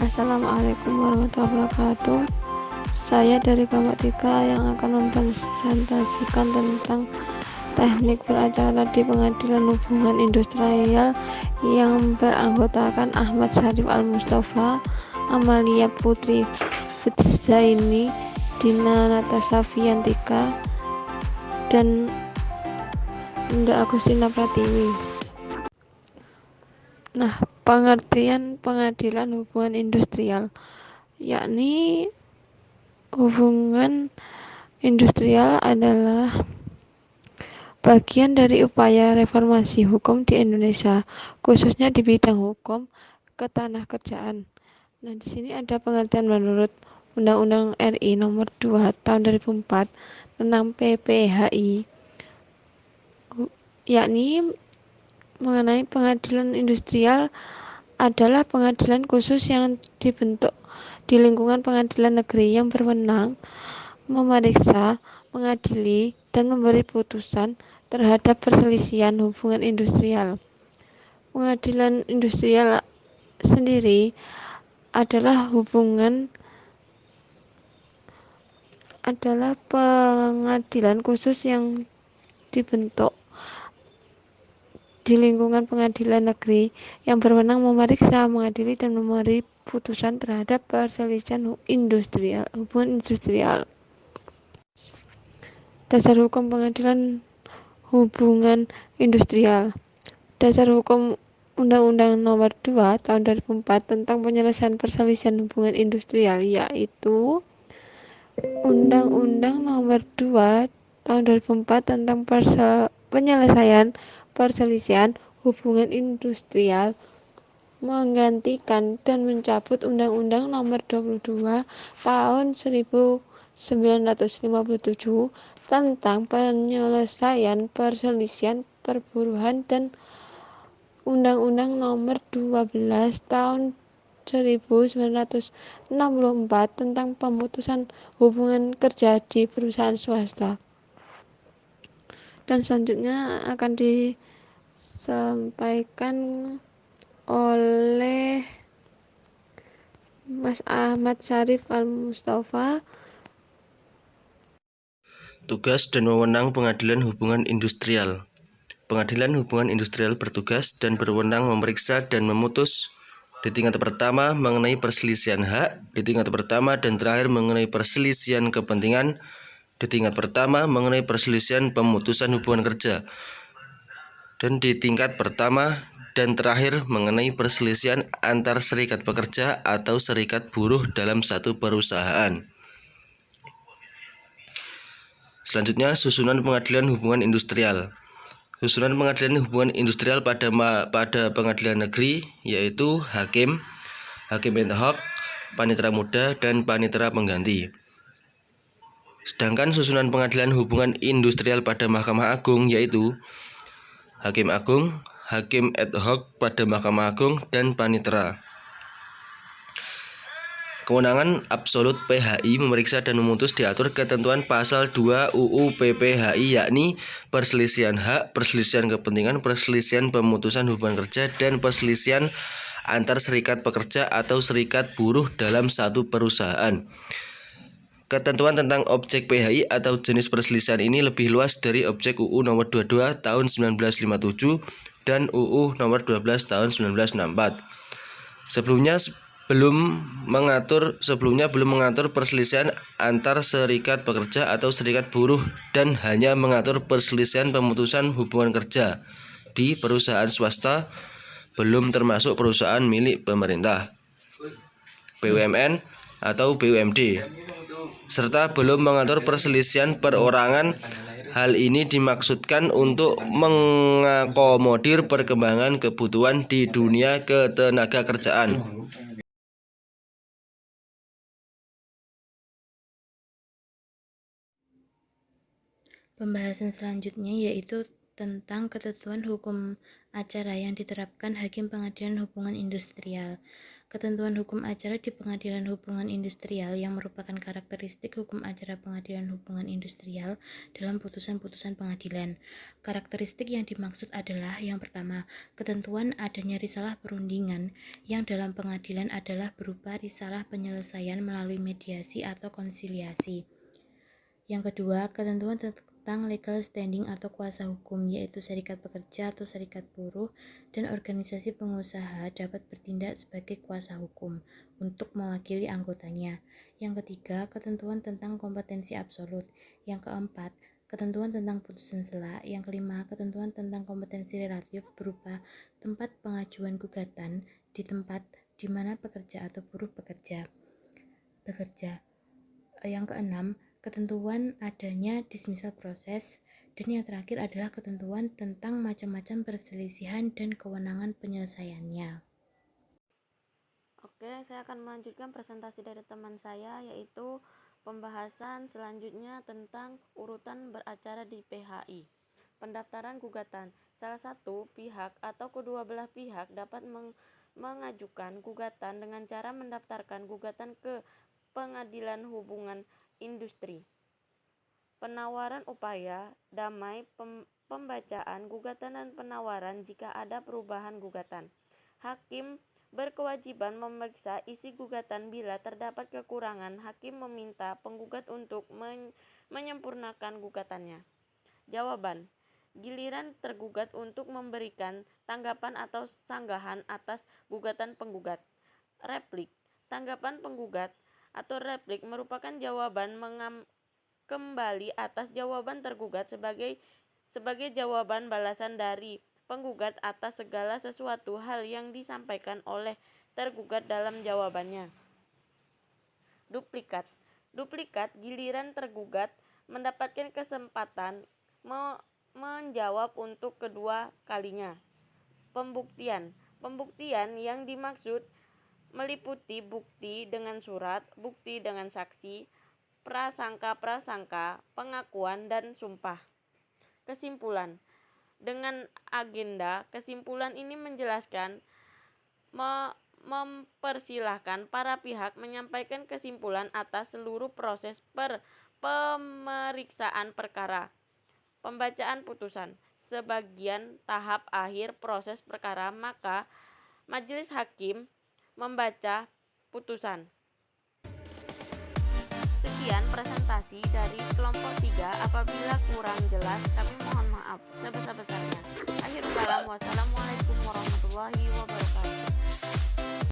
Assalamualaikum warahmatullahi wabarakatuh. Saya dari kelompok 3 yang akan mempresentasikan tentang teknik beracara di pengadilan hubungan industrial yang beranggotakan Ahmad Syarif Al-Mustafa, Amalia Putri Fitzaini, Dina Natasha Fiantika, dan Indah Agustina Pratiwi. Nah, pengertian pengadilan hubungan industrial yakni hubungan industrial adalah bagian dari upaya reformasi hukum di Indonesia, khususnya di bidang hukum ketenagakerjaan. Nah, di sini ada pengertian menurut Undang-Undang RI Nomor 2 Tahun 2004 tentang PPHI, yakni mengenai pengadilan industrial adalah pengadilan khusus yang dibentuk di lingkungan pengadilan negeri yang berwenang memeriksa, mengadili, dan memberi putusan terhadap perselisihan hubungan industrial. Pengadilan industrial sendiri adalah pengadilan khusus yang dibentuk di lingkungan pengadilan negeri yang berwenang memeriksa, mengadili, dan memberi putusan terhadap perselisihan hubungan industrial. Dasar hukum pengadilan hubungan industrial. Dasar hukum Undang-Undang Nomor 2 Tahun 2004 tentang penyelesaian perselisihan hubungan industrial, yaitu Undang-Undang Nomor 2 Tahun 2004 tentang penyelesaian perselisihan hubungan industrial menggantikan dan mencabut Undang-Undang Nomor 22 Tahun 1957 tentang penyelesaian perselisihan perburuan dan Undang-Undang Nomor 12 Tahun 1964 tentang pemutusan hubungan kerja di perusahaan swasta. Dan selanjutnya akan disampaikan oleh Mas Ahmad Syarif Al-Mustafa. Tugas dan wewenang Pengadilan Hubungan Industrial. Pengadilan Hubungan Industrial bertugas dan berwenang memeriksa dan memutus di tingkat pertama mengenai perselisihan hak, di tingkat pertama dan terakhir mengenai perselisihan kepentingan, di tingkat pertama mengenai perselisihan pemutusan hubungan kerja, dan di tingkat pertama dan terakhir mengenai perselisihan antar serikat pekerja atau serikat buruh dalam satu perusahaan. Selanjutnya, susunan pengadilan hubungan industrial. Susunan pengadilan hubungan industrial pada pengadilan negeri yaitu hakim, hakim ad hoc, panitera muda, dan panitera pengganti. Sedangkan susunan pengadilan hubungan industrial pada Mahkamah Agung yaitu hakim agung, hakim ad hoc pada Mahkamah Agung, dan panitera. Kewenangan absolut PHI memeriksa dan memutus diatur ketentuan pasal 2 UU PPHI, yakni perselisihan hak, perselisihan kepentingan, perselisihan pemutusan hubungan kerja, dan perselisihan antar serikat pekerja atau serikat buruh dalam satu perusahaan. Ketentuan tentang objek PHI atau jenis perselisihan ini lebih luas dari objek UU nomor 22 tahun 1957 dan UU nomor 12 tahun 1964. Sebelumnya belum mengatur perselisihan antar serikat pekerja atau serikat buruh dan hanya mengatur perselisihan pemutusan hubungan kerja di perusahaan swasta, belum termasuk perusahaan milik pemerintah, BUMN atau BUMD, serta belum mengatur perselisihan perorangan. Hal ini dimaksudkan untuk mengakomodir perkembangan kebutuhan di dunia ketenagakerjaan. Pembahasan selanjutnya yaitu tentang ketentuan hukum acara yang diterapkan Hakim Pengadilan Hubungan Industrial. Ketentuan hukum acara di pengadilan hubungan industrial yang merupakan karakteristik hukum acara pengadilan hubungan industrial dalam putusan-putusan pengadilan. Karakteristik yang dimaksud adalah yang pertama, ketentuan adanya risalah perundingan yang dalam pengadilan adalah berupa risalah penyelesaian melalui mediasi atau konsiliasi. Yang kedua, ketentuan tentang legal standing atau kuasa hukum, yaitu serikat pekerja atau serikat buruh dan organisasi pengusaha dapat bertindak sebagai kuasa hukum untuk mewakili anggotanya. Yang ketiga, ketentuan tentang kompetensi absolut. Yang keempat, ketentuan tentang putusan sela. Yang kelima, ketentuan tentang kompetensi relatif berupa tempat pengajuan gugatan di tempat di mana pekerja atau buruh bekerja. Yang keenam, ketentuan adanya dismissal proses, dan yang terakhir adalah ketentuan tentang macam-macam perselisihan dan kewenangan penyelesaiannya. Oke, saya akan melanjutkan presentasi dari teman saya, yaitu pembahasan selanjutnya tentang urutan beracara di PHI. Pendaftaran gugatan. Salah satu pihak atau kedua belah pihak dapat mengajukan gugatan dengan cara mendaftarkan gugatan ke Pengadilan Hubungan Industri. Penawaran upaya damai, pembacaan gugatan dan penawaran jika ada perubahan gugatan. Hakim berkewajiban memeriksa isi gugatan. Bila terdapat kekurangan, hakim meminta penggugat untuk menyempurnakan gugatannya. Jawaban. Giliran tergugat untuk memberikan tanggapan atau sanggahan atas gugatan penggugat. Replik. Tanggapan penggugat atau replik merupakan jawaban kembali atas jawaban tergugat sebagai jawaban balasan dari penggugat atas segala sesuatu hal yang disampaikan oleh tergugat dalam jawabannya. Duplikat. Duplikat, giliran tergugat mendapatkan kesempatan menjawab untuk kedua kalinya. Pembuktian. Pembuktian yang dimaksud meliputi bukti dengan surat, bukti dengan saksi, prasangka-prasangka, pengakuan, dan sumpah. Kesimpulan. Dengan agenda kesimpulan ini menjelaskan, mempersilahkan para pihak menyampaikan kesimpulan atas seluruh proses pemeriksaan perkara. Pembacaan putusan. Sebagian tahap akhir proses perkara, maka majelis hakim membaca putusan. Sekian presentasi dari kelompok 3. Apabila kurang jelas, kami mohon maaf sebesar-besarnya. Akhirul kalam, wassalamualaikum warahmatullahi wabarakatuh.